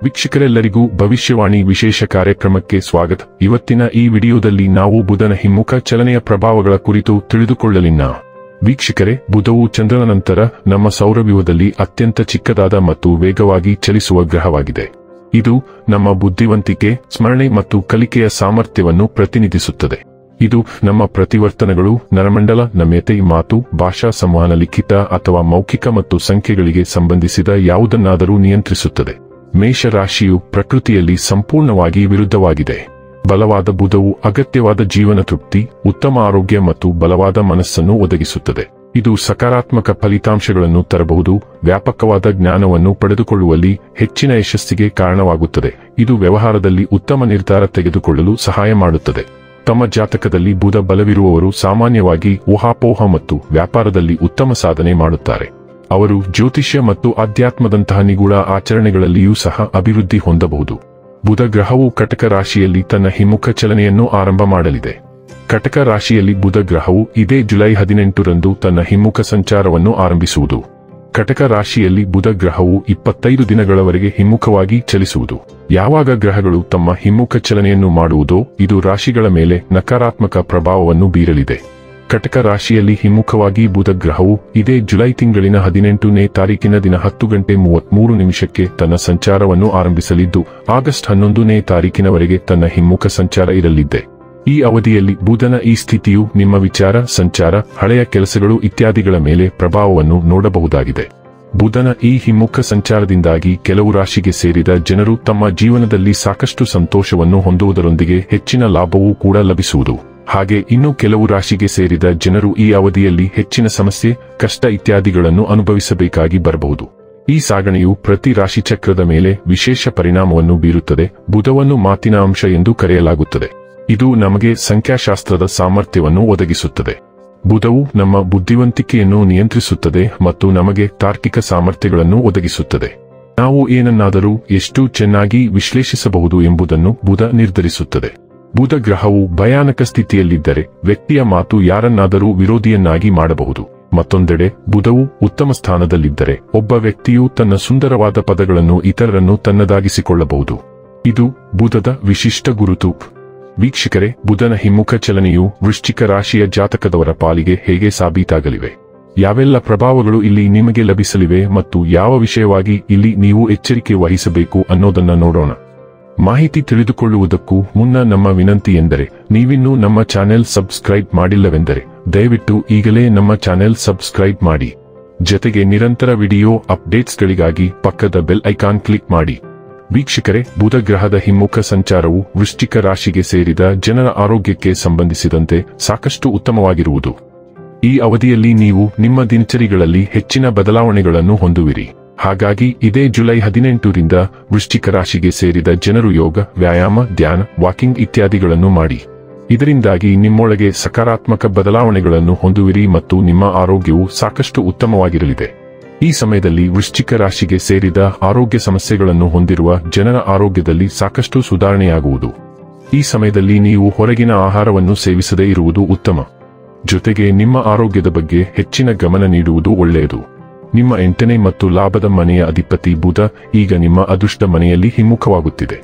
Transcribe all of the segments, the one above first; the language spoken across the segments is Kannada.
ವೀಕ್ಷಕರೆಲ್ಲರಿಗೂ ಭವಿಷ್ಯವಾಣಿ ವಿಶೇಷ ಕಾರ್ಯಕ್ರಮಕ್ಕೆ ಸ್ವಾಗತ. ಇವತ್ತಿನ ಈ ವಿಡಿಯೋದಲ್ಲಿ ನಾವು ಬುಧನ ಹಿಮ್ಮುಖ ಚಲನೆಯ ಪ್ರಭಾವಗಳ ಕುರಿತು ತಿಳಿದುಕೊಳ್ಳಲಿನ. ವೀಕ್ಷಕರೇ, ಬುಧವು ಚಂದ್ರನ ನಂತರ ನಮ್ಮ ಸೌರವ್ಯೂಹದಲ್ಲಿ ಅತ್ಯಂತ ಚಿಕ್ಕದಾದ ಮತ್ತು ವೇಗವಾಗಿ ಚಲಿಸುವ ಗ್ರಹವಾಗಿದೆ. ಇದು ನಮ್ಮ ಬುದ್ಧಿವಂತಿಕೆ, ಸ್ಮರಣೆ ಮತ್ತು ಕಲಿಕೆಯ ಸಾಮರ್ಥ್ಯವನ್ನು ಪ್ರತಿನಿಧಿಸುತ್ತದೆ. ಇದು ನಮ್ಮ ಪ್ರತಿವರ್ತನೆಗಳು, ನರಮಂಡಲ, ನಮ್ಯತೆ, ಮಾತು, ಭಾಷಾ ಸಂವಹನ, ಲಿಖಿತ ಅಥವಾ ಮೌಖಿಕ ಮತ್ತು ಸಂಖ್ಯೆಗಳಿಗೆ ಸಂಬಂಧಿಸಿದ ಯಾವುದನ್ನಾದರೂ ನಿಯಂತ್ರಿಸುತ್ತದೆ. ಮೇಷ ರಾಶಿಯು ಪ್ರಕೃತಿಯಲ್ಲಿ ಸಂಪೂರ್ಣವಾಗಿ ವಿರುದ್ಧವಾಗಿದೆ. ಬಲವಾದ ಬುಧವು ಅಗತ್ಯವಾದ ಜೀವನ ತೃಪ್ತಿ, ಉತ್ತಮ ಆರೋಗ್ಯ ಮತ್ತು ಬಲವಾದ ಮನಸ್ಸನ್ನು ಒದಗಿಸುತ್ತದೆ. ಇದು ಸಕಾರಾತ್ಮಕ ಫಲಿತಾಂಶಗಳನ್ನು ತರಬಹುದು, ವ್ಯಾಪಕವಾದ ಜ್ಞಾನವನ್ನು ಪಡೆದುಕೊಳ್ಳುವಲ್ಲಿ ಹೆಚ್ಚಿನ ಯಶಸ್ಸಿಗೆ ಕಾರಣವಾಗುತ್ತದೆ. ಇದು ವ್ಯವಹಾರದಲ್ಲಿ ಉತ್ತಮ ನಿರ್ಧಾರ ತೆಗೆದುಕೊಳ್ಳಲು ಸಹಾಯ ಮಾಡುತ್ತದೆ. ತಮ್ಮ ಜಾತಕದಲ್ಲಿ ಬುಧ ಬಲವಿರುವವರು ಸಾಮಾನ್ಯವಾಗಿ ಊಹಾಪೋಹ ಮತ್ತು ವ್ಯಾಪಾರದಲ್ಲಿ ಉತ್ತಮ ಸಾಧನೆ ಮಾಡುತ್ತಾರೆ. ಅವರು ಜ್ಯೋತಿಷ್ಯ ಮತ್ತು ಅಧ್ಯಾತ್ಮದಂತಹ ನಿಗೂಢ ಆಚರಣೆಗಳಲ್ಲಿಯೂ ಸಹ ಅಭಿವೃದ್ಧಿ ಹೊಂದಬಹುದು. ಬುಧ ಗ್ರಹವು ಕಟಕ ರಾಶಿಯಲ್ಲಿ ತನ್ನ ಹಿಮ್ಮುಖ ಚಲನೆಯನ್ನು ಆರಂಭ ಮಾಡಲಿದೆ. ಕಟಕ ರಾಶಿಯಲ್ಲಿ ಬುಧ ಗ್ರಹವು ಇದೇ ಜುಲೈ 18ರಂದು ತನ್ನ ಹಿಮ್ಮುಖ ಸಂಚಾರವನ್ನು ಆರಂಭಿಸುವುದು. ಕಟಕ ರಾಶಿಯಲ್ಲಿ ಬುಧ ಗ್ರಹವು 25 ದಿನಗಳವರೆಗೆ ಹಿಮ್ಮುಖವಾಗಿ ಚಲಿಸುವುದು. ಯಾವಾಗ ಗ್ರಹಗಳು ತಮ್ಮ ಹಿಮ್ಮುಖ ಚಲನೆಯನ್ನು ಮಾಡುವುದೋ ಇದು ರಾಶಿಗಳ ಮೇಲೆ ನಕಾರಾತ್ಮಕ ಪ್ರಭಾವವನ್ನು ಬೀರಲಿದೆ. ಕಟಕ ರಾಶಿಯಲ್ಲಿ ಹಿಮ್ಮುಖವಾಗಿ ಬುಧ ಗ್ರಹವು ಇದೇ ಜುಲೈ ತಿಂಗಳಿನ 18ನೇ ತಾರೀಕಿನ ದಿನ 10:33 ತನ್ನ ಸಂಚಾರವನ್ನು ಆರಂಭಿಸಲಿದ್ದು, ಆಗಸ್ಟ್ 11ನೇ ತಾರೀಕಿನವರೆಗೆ ತನ್ನ ಹಿಮ್ಮುಖ ಸಂಚಾರ ಇರಲಿದೆ. ಈ ಅವಧಿಯಲ್ಲಿ ಬುಧನ ಈ ಸ್ಥಿತಿಯು ನಿಮ್ಮ ವಿಚಾರ, ಸಂಚಾರ, ಹಳೆಯ ಕೆಲಸಗಳು ಇತ್ಯಾದಿಗಳ ಮೇಲೆ ಪ್ರಭಾವವನ್ನು ನೋಡಬಹುದಾಗಿದೆ. ಬುಧನ ಈ ಹಿಮ್ಮುಖ ಸಂಚಾರದಿಂದಾಗಿ ಕೆಲವು ರಾಶಿಗೆ ಸೇರಿದ ಜನರು ತಮ್ಮ ಜೀವನದಲ್ಲಿ ಸಾಕಷ್ಟು ಸಂತೋಷವನ್ನು ಹೊಂದುವುದರೊಂದಿಗೆ ಹೆಚ್ಚಿನ ಲಾಭವೂ ಕೂಡ ಲಭಿಸುವುದು. ಹಾಗೆ ಇನ್ನು ಕೆಲವು ರಾಶಿಗೆ ಸೇರಿದ ಜನರು ಈ ಅವಧಿಯಲ್ಲಿ ಹೆಚ್ಚಿನ ಸಮಸ್ಯೆ, ಕಷ್ಟ ಇತ್ಯಾದಿಗಳನ್ನು ಅನುಭವಿಸಬೇಕಾಗಿ ಬರಬಹುದು. ಈ ಸಾಗಣೆಯು ಪ್ರತಿ ರಾಶಿಚಕ್ರದ ಮೇಲೆ ವಿಶೇಷ ಪರಿಣಾಮವನ್ನು ಬೀರುತ್ತದೆ. ಬುಧವನ್ನು ಮಾತಿನ ಅಂಶ ಎಂದು ಕರೆಯಲಾಗುತ್ತದೆ. ಇದು ನಮಗೆ ಸಂಖ್ಯಾಶಾಸ್ತ್ರದ ಸಾಮರ್ಥ್ಯವನ್ನು ಒದಗಿಸುತ್ತದೆ. ಬುಧವು ನಮ್ಮ ಬುದ್ಧಿವಂತಿಕೆಯನ್ನು ನಿಯಂತ್ರಿಸುತ್ತದೆ ಮತ್ತು ನಮಗೆ ತಾರ್ಕಿಕ ಸಾಮರ್ಥ್ಯಗಳನ್ನು ಒದಗಿಸುತ್ತದೆ. ನಾವು ಏನನ್ನಾದರೂ ಎಷ್ಟು ಚೆನ್ನಾಗಿ ವಿಶ್ಲೇಷಿಸಬಹುದು ಎಂಬುದನ್ನು ಬುಧ ನಿರ್ಧರಿಸುತ್ತದೆ. ಬುಧ ಗ್ರಹವು ಭಯಾನಕ ಸ್ಥಿತಿಯಲ್ಲಿದ್ದರೆ ವ್ಯಕ್ತಿಯ ಮಾತು ಯಾರನ್ನಾದರೂ ವಿರೋಧಿಯನ್ನಾಗಿ ಮಾಡಬಹುದು. ಮತ್ತೊಂದೆಡೆ ಬುಧವು ಉತ್ತಮ ಸ್ಥಾನದಲ್ಲಿದ್ದರೆ ಒಬ್ಬ ವ್ಯಕ್ತಿಯು ತನ್ನ ಸುಂದರವಾದ ಪದಗಳನ್ನು ಇತರರನ್ನು ತನ್ನದಾಗಿಸಿಕೊಳ್ಳಬಹುದು. ಇದು ಬುಧದ ವಿಶಿಷ್ಟ ಗುರುತು. ವೀಕ್ಷಕರೇ, ಬುಧನ ಹಿಮ್ಮುಖ ಚಲನೆಯು ವೃಶ್ಚಿಕ ರಾಶಿಯ ಜಾತಕದವರ ಪಾಲಿಗೆ ಹೇಗೆ ಸಾಬೀತಾಗಲಿವೆ? ಯಾವೆಲ್ಲ ಪ್ರಭಾವಗಳು ಇಲ್ಲಿ ನಿಮಗೆ ಲಭಿಸಲಿವೆ ಮತ್ತು ಯಾವ ವಿಷಯವಾಗಿ ಇಲ್ಲಿ ನೀವು ಎಚ್ಚರಿಕೆ ವಹಿಸಬೇಕು ಅನ್ನೋದನ್ನ ನೋಡೋಣ. ಮಾಹಿತಿ ತಿಳಿದುಕೊಳ್ಳುವುದಕ್ಕೂ ಮುನ್ನ ನಮ್ಮ ವಿನಂತಿ ಎಂದರೆ, ನೀವಿನ್ನೂ ನಮ್ಮ ಚಾನೆಲ್ ಸಬ್ಸ್ಕ್ರೈಬ್ ಮಾಡಿಲ್ಲವೆಂದರೆ ದಯವಿಟ್ಟು ಈಗಲೇ ನಮ್ಮ ಚಾನೆಲ್ ಸಬ್ಸ್ಕ್ರೈಬ್ ಮಾಡಿ. ಜೊತೆಗೆ ನಿರಂತರ ವಿಡಿಯೋ ಅಪ್ಡೇಟ್ಸ್ಗಳಿಗಾಗಿ ಪಕ್ಕದ ಬೆಲ್ ಐಕಾನ್ ಕ್ಲಿಕ್ ಮಾಡಿ. ವೀಕ್ಷಕರೇ, ಬುಧ ಗ್ರಹದ ಹಿಮ್ಮುಖ ಸಂಚಾರವು ವೃಶ್ಚಿಕ ರಾಶಿಗೆ ಸೇರಿದ ಜನರ ಆರೋಗ್ಯಕ್ಕೆ ಸಂಬಂಧಿಸಿದಂತೆ ಸಾಕಷ್ಟು ಉತ್ತಮವಾಗಿರುವುದು. ಈ ಅವಧಿಯಲ್ಲಿ ನೀವು ನಿಮ್ಮ ದಿನಚರಿಗಳಲ್ಲಿ ಹೆಚ್ಚಿನ ಬದಲಾವಣೆಗಳನ್ನು ಹೊಂದುವಿರಿ. ಹಾಗಾಗಿ ಇದೇ ಜುಲೈ 18ರಿಂದ ವೃಶ್ಚಿಕ ರಾಶಿಗೆ ಸೇರಿದ ಜನರು ಯೋಗ, ವ್ಯಾಯಾಮ, ಧ್ಯಾನ, ವಾಕಿಂಗ್ ಇತ್ಯಾದಿಗಳನ್ನು ಮಾಡಿ. ಇದರಿಂದಾಗಿ ನಿಮ್ಮೊಳಗೆ ಸಕಾರಾತ್ಮಕ ಬದಲಾವಣೆಗಳನ್ನು ಹೊಂದುವಿರಿ ಮತ್ತು ನಿಮ್ಮ ಆರೋಗ್ಯವು ಸಾಕಷ್ಟು ಉತ್ತಮವಾಗಿರಲಿದೆ. ಈ ಸಮಯದಲ್ಲಿ ವೃಶ್ಚಿಕ ರಾಶಿಗೆ ಸೇರಿದ ಆರೋಗ್ಯ ಸಮಸ್ಯೆಗಳನ್ನು ಹೊಂದಿರುವ ಜನರ ಆರೋಗ್ಯದಲ್ಲಿ ಸಾಕಷ್ಟು ಸುಧಾರಣೆಯಾಗುವುದು. ಈ ಸಮಯದಲ್ಲಿ ನೀವು ಹೊರಗಿನ ಆಹಾರವನ್ನು ಸೇವಿಸದೇ ಇರುವುದು ಉತ್ತಮ. ಜೊತೆಗೆ ನಿಮ್ಮ ಆರೋಗ್ಯದ ಬಗ್ಗೆ ಹೆಚ್ಚಿನ ಗಮನ ನೀಡುವುದು ಒಳ್ಳೆಯದು. ನಿಮ್ಮ 8ನೇ ಮತ್ತು ಲಾಭದ ಮನೆಯ ಅಧಿಪತಿ ಬುಧ ಈಗ ನಿಮ್ಮ ಅದೃಷ್ಟ ಮನೆಯಲ್ಲಿ ಹಿಮ್ಮುಖವಾಗುತ್ತಿದೆ.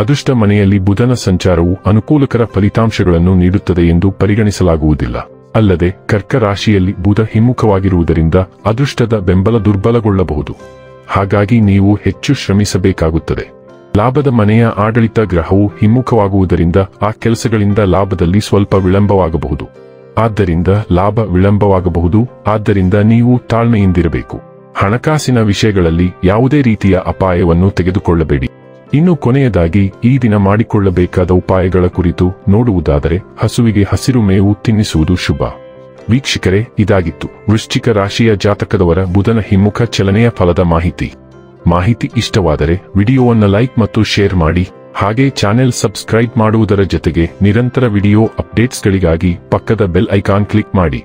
ಅದೃಷ್ಟ ಮನೆಯಲ್ಲಿ ಬುಧನ ಸಂಚಾರವು ಅನುಕೂಲಕರ ಫಲಿತಾಂಶಗಳನ್ನು ನೀಡುತ್ತದೆ ಎಂದು ಪರಿಗಣಿಸಲಾಗುವುದಿಲ್ಲ. ಅಲ್ಲದೆ ಕರ್ಕ ರಾಶಿಯಲ್ಲಿ ಬುಧ ಹಿಮ್ಮುಖವಾಗಿರುವುದರಿಂದ ಅದೃಷ್ಟದ ಬೆಂಬಲ ದುರ್ಬಲಗೊಳ್ಳಬಹುದು. ಹಾಗಾಗಿ ನೀವು ಹೆಚ್ಚು ಶ್ರಮಿಸಬೇಕಾಗುತ್ತದೆ. ಲಾಭದ ಮನೆಯ ಆಡಳಿತ ಗ್ರಹವು ಹಿಮ್ಮುಖವಾಗುವುದರಿಂದ ಆ ಕೆಲಸಗಳಿಂದ ಲಾಭದಲ್ಲಿ ಸ್ವಲ್ಪ ವಿಳಂಬವಾಗಬಹುದು. ಆದ್ದರಿಂದ ಲಾಭ ವಿಳಂಬವಾಗಬಹುದು. ಆದ್ದರಿಂದ ನೀವು ತಾಳ್ಮೆಯಿಂದಿರಬೇಕು. ಹಣಕಾಸಿನ ವಿಷಯಗಳಲ್ಲಿ ಯಾವುದೇ ರೀತಿಯ ಅಪಾಯವನ್ನು ತೆಗೆದುಕೊಳ್ಳಬೇಡಿ. ಇನ್ನು ಕೊನೆಯದಾಗಿ ಈ ದಿನ ಮಾಡಿಕೊಳ್ಳಬೇಕಾದ ಉಪಾಯಗಳ ಕುರಿತು ನೋಡುವುದಾದರೆ, ಹಸುವಿಗೆ ಹಸಿರು ಮೇವು ತಿನ್ನಿಸುವುದು ಶುಭ. ವೀಕ್ಷಕರೇ, ಇದಾಗಿತ್ತು ವೃಶ್ಚಿಕ ರಾಶಿಯ ಜಾತಕದವರ ಬುಧನ ಹಿಮ್ಮುಖ ಚಲನೆಯ ಫಲದ ಮಾಹಿತಿ ಇಷ್ಟವಾದರೆ ವಿಡಿಯೋವನ್ನು ಲೈಕ್ ಮತ್ತು ಶೇರ್ ಮಾಡಿ. ಹಾಗೆ ಚಾನೆಲ್ ಸಬ್ಸ್ಕ್ರೈಬ್ ಮಾಡುವುದರ ಜೊತೆಗೆ ನಿರಂತರ ವಿಡಿಯೋ ಅಪ್ಡೇಟ್ಸ್ಗಳಿಗಾಗಿ ಪಕ್ಕದ ಬೆಲ್ ಐಕಾನ್ ಕ್ಲಿಕ್ ಮಾಡಿ.